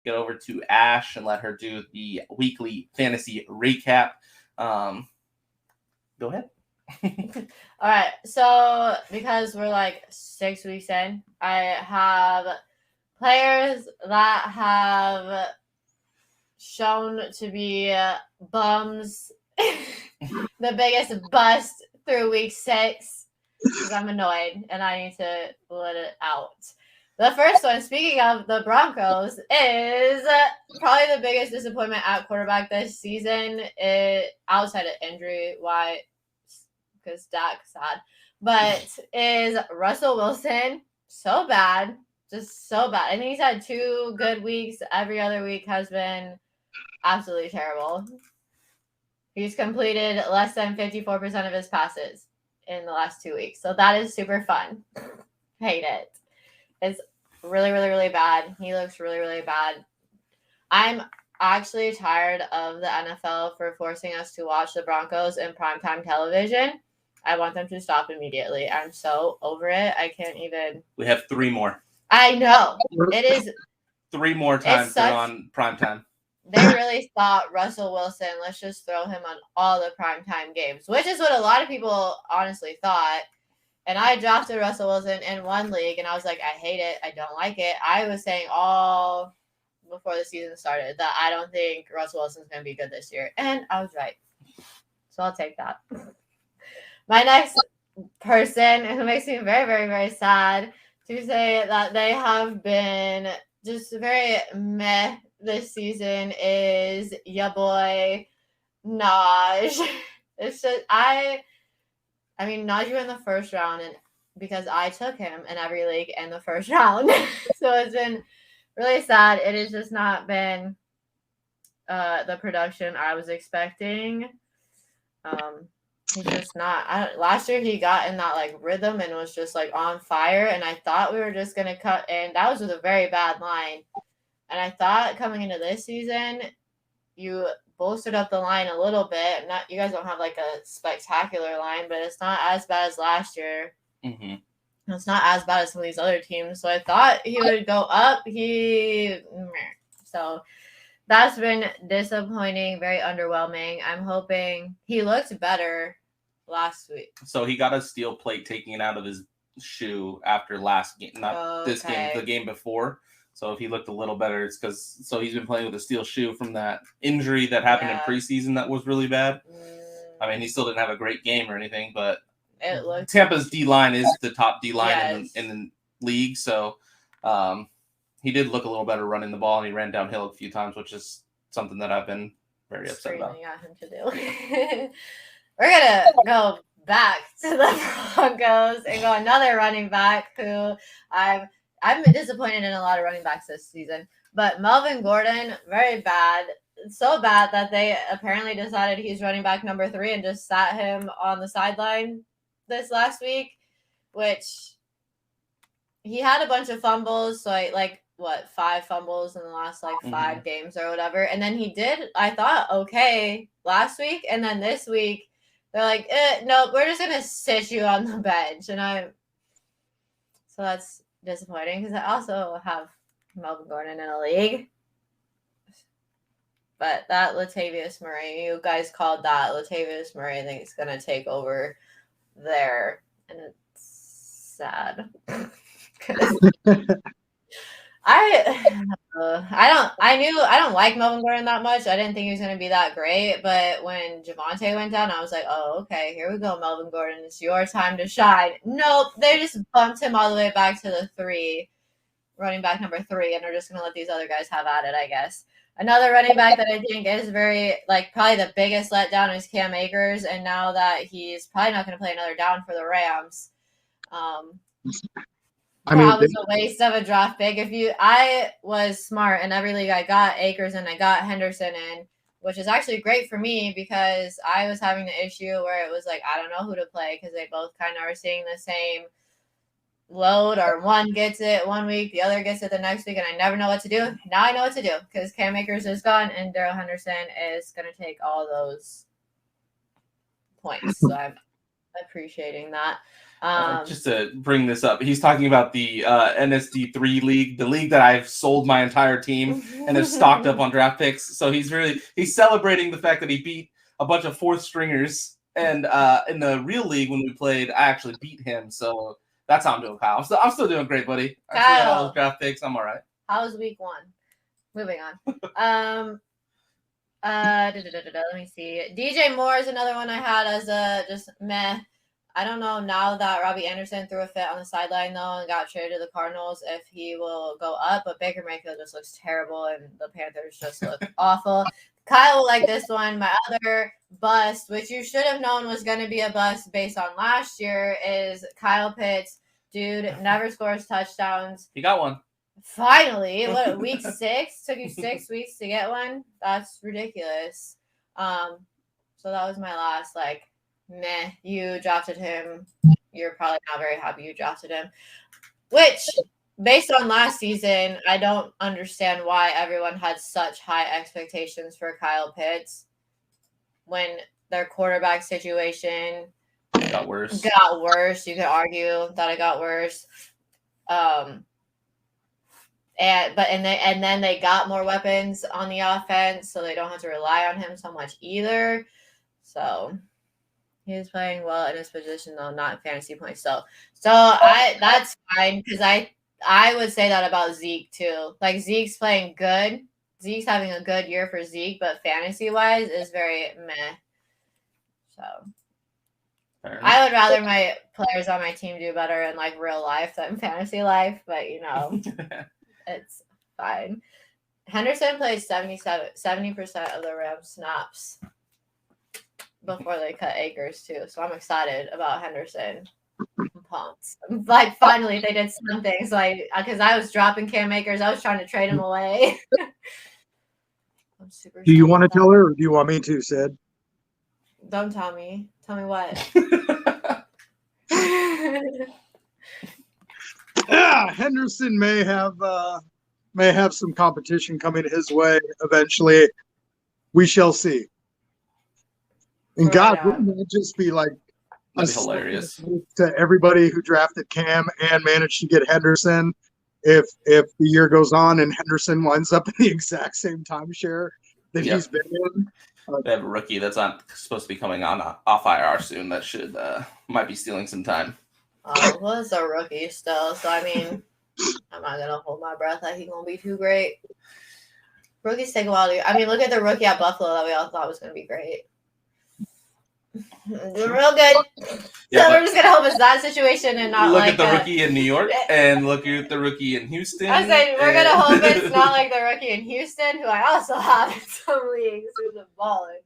get over to Ash and let her do the weekly fantasy recap. Go ahead. All right. So because we're like 6 weeks in, I have players that have shown to be bums. The biggest bust through week 6 because I'm annoyed and I need to let it out. The first one, speaking of the Broncos, is probably the biggest disappointment at quarterback this season. Outside of injury, why? Because Dak's sad, but is Russell Wilson. So bad, just so bad. I think he's had 2 good weeks. Every other week has been absolutely terrible. He's completed less than 54% of his passes in the last 2 weeks. So that is super fun. Hate it. It's really, really, really bad. He looks really, really bad. I'm actually tired of the NFL for forcing us to watch the Broncos in primetime television. I want them to stop immediately. I'm so over it. I can't even. We have 3 more. I know. It is 3 more times they're on primetime. They really thought Russell Wilson, let's just throw him on all the primetime games, which is what a lot of people honestly thought. And I drafted Russell Wilson in one league, and I was like, I hate it. I don't like it. I was saying all before the season started that I don't think Russell Wilson's going to be good this year. And I was right. So I'll take that. My next person, who makes me very, very, very sad to say that they have been just very meh this season, is ya boy Naj. It's just I mean Najee in the first round, and because I took him in every league in the first round. So it's been really sad. It has just not been the production I was expecting. He's just not. Last year he got in that like rhythm and was just like on fire, and I thought we were just gonna cut in. That was with a very bad line. And I thought coming into this season, you bolstered up the line a little bit. You guys don't have like a spectacular line, but it's not as bad as last year. Mm-hmm. It's not as bad as some of these other teams. So I thought he would go up. So that's been disappointing, very underwhelming. I'm hoping he looked better last week. So he got a steel plate taken out of his shoe after last game, not this game, the game before. So if he looked a little better, it's because he's been playing with a steel shoe from that injury that happened in preseason that was really bad. I mean, he still didn't have a great game or anything, but Tampa's D-line is the top D-line in the league. So he did look a little better running the ball, and he ran downhill a few times, which is something that I've been very upset about. At him to do. We're going to go back to the Broncos and go another running back who I'm disappointed in a lot of running backs this season, but Melvin Gordon, very bad. So bad that they apparently decided he's running back number 3 and just sat him on the sideline this last week, which he had a bunch of fumbles. So 5 fumbles in the last 5 games or whatever. And then he did, I thought, okay last week. And then this week they're like, no, we're just going to sit you on the bench. And so that's disappointing because I also have Melvin Gordon in a league. But that Latavius Murray, you guys called that Latavius Murray, I think it's going to take over there. And it's sad. I don't like Melvin Gordon that much. I didn't think he was going to be that great. But when Javonte went down, I was like, oh, okay, here we go, Melvin Gordon. It's your time to shine. Nope, they just bumped him all the way back to the 3, running back number 3, and they're just going to let these other guys have at it, I guess. Another running back that I think is very, probably the biggest letdown is Cam Akers, and now that he's probably not going to play another down for the Rams. That was a waste of a draft pick. I was smart in every league. I got Akers and I got Henderson in, which is actually great for me because I was having the issue where it was like, I don't know who to play because they both kind of are seeing the same load, or one gets it one week, the other gets it the next week, and I never know what to do. Now I know what to do because Cam Akers is gone and Darrell Henderson is going to take all those points. So I'm appreciating that. Just to bring this up, he's talking about the NSD3 league, the league that I've sold my entire team and have stocked up on draft picks. So he's celebrating the fact that he beat a bunch of fourth stringers. And in the real league, when we played, I actually beat him. So that's how I'm doing, Kyle. I'm still doing great, buddy. I still got all those draft picks. I'm all right. How was week 1? Moving on. Let me see. DJ Moore is another one I had as a just meh. I don't know now that Robbie Anderson threw a fit on the sideline though and got traded to the Cardinals if he will go up, but Baker Mayfield just looks terrible and the Panthers just look awful. Kyle will like this one. My other bust, which you should have known was going to be a bust based on last year, is Kyle Pitts. Dude never scores touchdowns. He got one. Finally, what, week 6? Took you 6 weeks to get one? That's ridiculous. So that was my last, meh, you drafted him. You're probably not very happy you drafted him. Which, based on last season, I don't understand why everyone had such high expectations for Kyle Pitts when their quarterback situation got worse. You could argue that it got worse. And then they got more weapons on the offense, so they don't have to rely on him so much either. So he was playing well in his position, though, not in fantasy points. So that's fine because I would say that about Zeke too. Like Zeke's playing good. Zeke's having a good year for Zeke, but fantasy wise is very meh. So I would rather my players on my team do better in real life than fantasy life, but it's fine. Henderson plays 70% of the Rams snaps before they cut Akers too. So I'm excited about Henderson. I'm pumped. Finally they did something. So because I was dropping Cam Akers, I was trying to trade him away. I'm super. Do you want to tell her or do you want me to, Sid? Don't tell me. Tell me what. Yeah, Henderson may have some competition coming his way eventually. We shall see. And God, wouldn't that just be that'd be hilarious to everybody who drafted Cam and managed to get Henderson if the year goes on and Henderson winds up in the exact same timeshare that he's been in? They have a rookie that's not supposed to be coming on off IR soon. That should might be stealing some time. Well, it's a rookie still, so I mean, I'm not gonna hold my breath that he's gonna be too great. Rookies take a while to. I mean, look at the rookie at Buffalo that we all thought was gonna be great. Doing real good. Yeah, so we're just gonna hope it's that situation and not look at the rookie in New York and look at the rookie in Houston. I said we're gonna hope it's not like the rookie in Houston, who I also have in some leagues who's a baller.